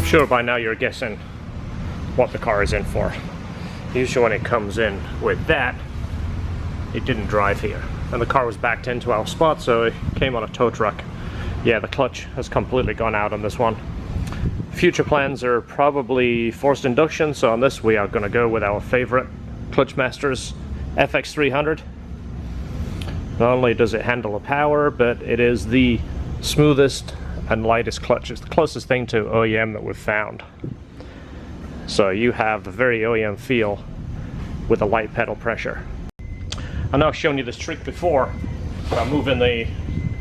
sure by now you're guessing what the car is in for. Usually when it comes in with that, it didn't drive here. And the car was backed into our spot, so it came on a tow truck. Yeah, the clutch has completely gone out on this one. Future plans are probably forced induction, so on this we are going to go with our favorite clutch Masters FX300. Not only does it handle the power, but it is the smoothest and lightest clutch. It's the closest thing to OEM that we've found. So you have the very OEM feel with a light pedal pressure. I know I've shown you this trick before by moving the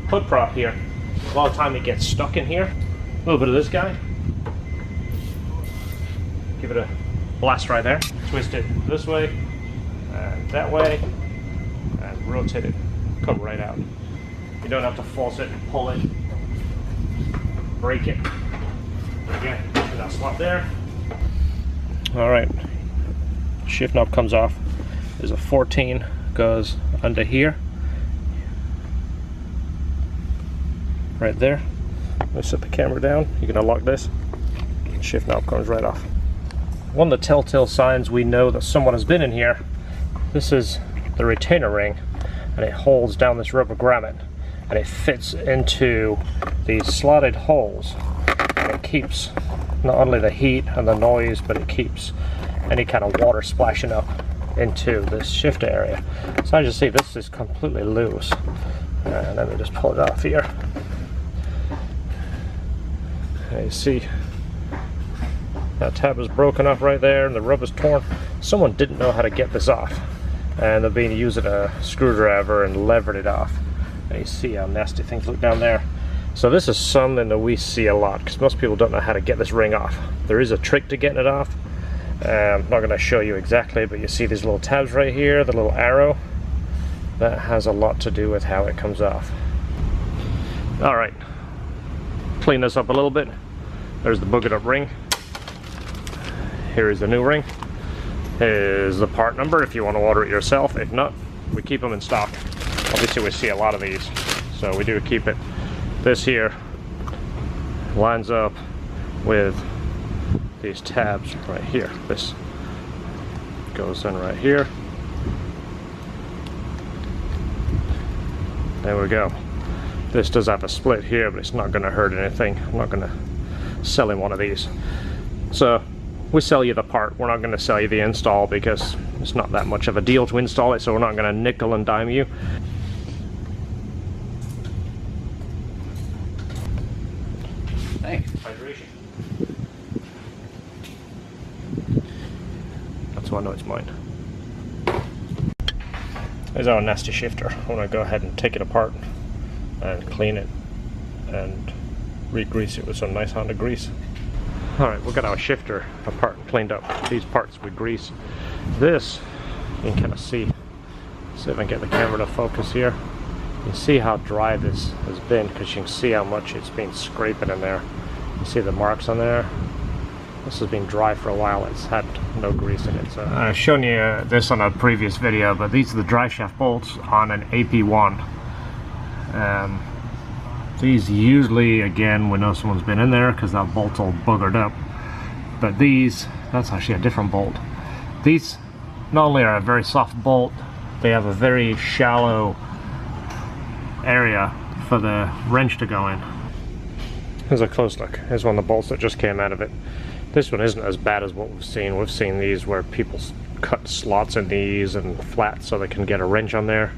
hood prop here. A lot of time it gets stuck in here. A little bit of this guy. Give it a blast right there. Twist it this way and that way and rotate it. Come right out. You don't have to force it and pull it. Break it. Again, that slot there. Alright. Shift knob comes off. There's a 14 goes under here. Right there. Let's set the camera down. You can unlock this. Shift knob comes right off. One of the telltale signs we know that someone has been in here, this is the retainer ring, and it holds down this rubber grommet, and it fits into these slotted holes, and it keeps not only the heat and the noise, but it keeps any kind of water splashing up into this shifter area. So as you see, this is completely loose, and let me just pull it off here. And you see that tab is broken off right there and the rubber's torn. Someone didn't know how to get this off, and they've been using a screwdriver and levered it off. And you see how nasty things look down there. So this is something that we see a lot because most people don't know how to get this ring off. There is a trick to getting it off. I'm not going to show you exactly, but you see these little tabs right here, the little arrow. That has a lot to do with how it comes off. Alright, clean this up a little bit. There's the boogered up ring. Here is the new ring. Here's the part number if you want to order it yourself. If not, we keep them in stock. Obviously we see a lot of these, so we do keep it. This here lines up with these tabs right here. This goes in right here. There we go. This does have a split here, but it's not going to hurt anything. I'm not going to sell him one of these. So we sell you the part. We're not going to sell you the install because it's not that much of a deal to install it, so we're not going to nickel and dime you. Thanks. Hydration. That's why I know it's mine. There's our nasty shifter. I'm going to go ahead and take it apart and clean it and re-grease it with some nice Honda grease. Alright, we've got our shifter apart and cleaned up. These parts we grease. This, you can kind of see if I can get the camera to focus here. You can see how dry this has been because you can see how much it's been scraping in there. You see the marks on there? This has been dry for a while. It's had no grease in it. So I've shown you this on a previous video, but these are the drive shaft bolts on an AP1. These usually, again, we know someone's been in there because that bolt's all buggered up. But these, that's actually a different bolt. These not only are a very soft bolt, they have a very shallow area for the wrench to go in. Here's a close look. Here's one of the bolts that just came out of it. This one isn't as bad as what we've seen. We've seen these where people cut slots in these and flat so they can get a wrench on there.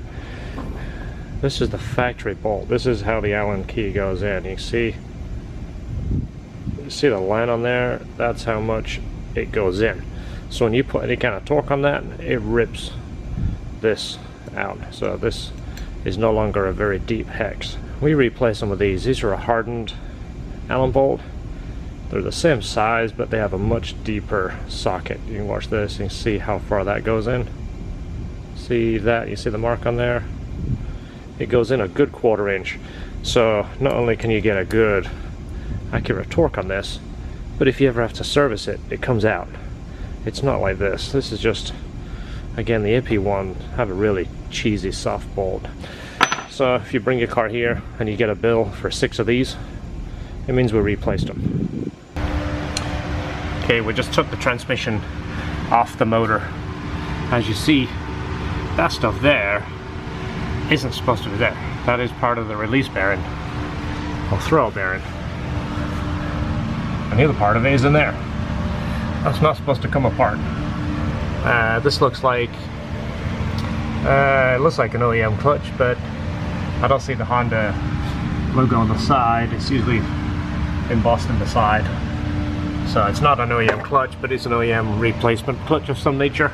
This is the factory bolt. This is how the Allen key goes in. You see the line on there? That's how much it goes in. So when you put any kind of torque on that, it rips this out. So this is no longer a very deep hex. We replace some of these. These are a hardened Allen bolt. They're the same size, but they have a much deeper socket. You can watch this and see how far that goes in. See that? You see the mark on there? It goes in a good 1/4 inch. So not only can you get a good accurate torque on this, but if you ever have to service it, it comes out. It's not like this. This is just, again, the AP1 have a really cheesy soft bolt. So if you bring your car here and you get a bill for 6 of these, it means we replaced them. Okay, we just took the transmission off the motor. As you see, that stuff there isn't supposed to be there. That is part of the release bearing, or throw bearing. And the other part of it is in there. That's not supposed to come apart. This looks like it looks like an OEM clutch, but I don't see the Honda logo on the side. It's usually embossed in the side. So it's not an OEM clutch, but it's an OEM replacement clutch of some nature.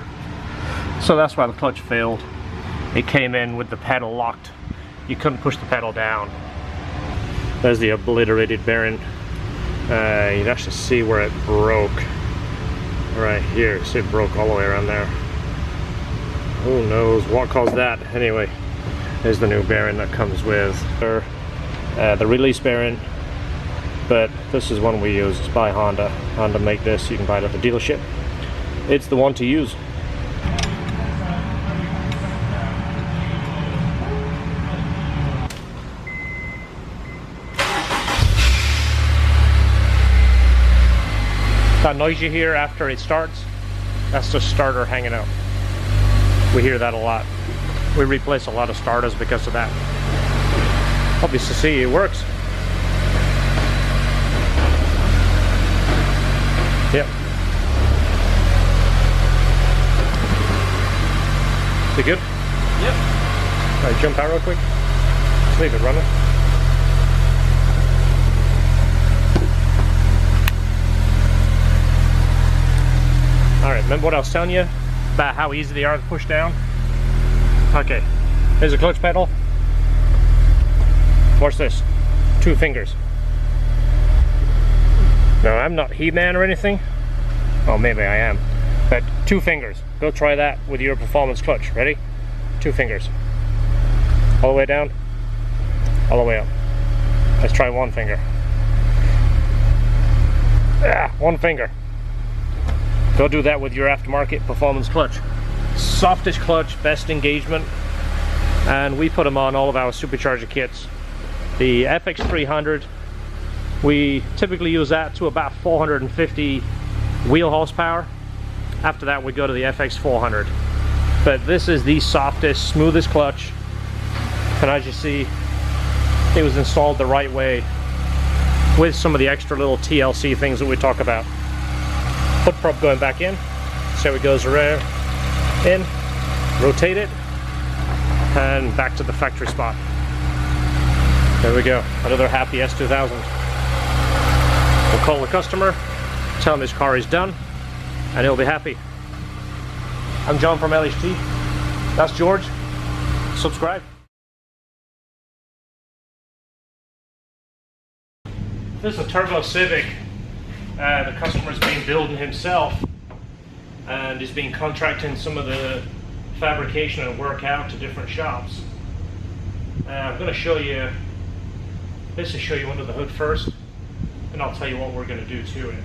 So that's why the clutch failed. It came in with the pedal locked. You couldn't push the pedal down. There's the obliterated bearing. You'd actually see where it broke. Right here, see it broke all the way around there. Who knows what caused that? Anyway, there's the new bearing that comes with the release bearing. But this is one we use. It's by Honda. Honda make this. You can buy it at the dealership. It's the one to use. That noise you hear after it starts, that's the starter hanging out. We hear that a lot. We replace a lot of starters because of that. Obviously, see, it works. Yep. Is it good? Yep. Alright, jump out real quick. Just leave it running. Alright, remember what I was telling you about how easy they are to push down? Okay, here's a clutch pedal. Watch this. 2 fingers. Now, I'm not He-Man or anything. Oh, maybe I am. But 2 fingers. Go try that with your performance clutch. Ready? 2 fingers. All the way down. All the way up. Let's try 1 finger. 1 finger. Go do that with your aftermarket performance clutch. Softest clutch, best engagement. And we put them on all of our supercharger kits. The FX300, we typically use that to about 450 wheel horsepower. After that we go to the FX400. But this is the softest, smoothest clutch. And as you see, it was installed the right way with some of the extra little TLC things that we talk about. Foot prop going back in, so it goes around, in, rotate it, and back to the factory spot. There we go, another happy S2000. We'll call the customer, tell him his car is done, and he'll be happy. I'm John from LHT. That's George. Subscribe. This is a Turbo Civic. The customer's been building himself and he's been contracting some of the fabrication and work out to different shops. I'm going to show you, basically show you under the hood first, and I'll tell you what we're going to do to it.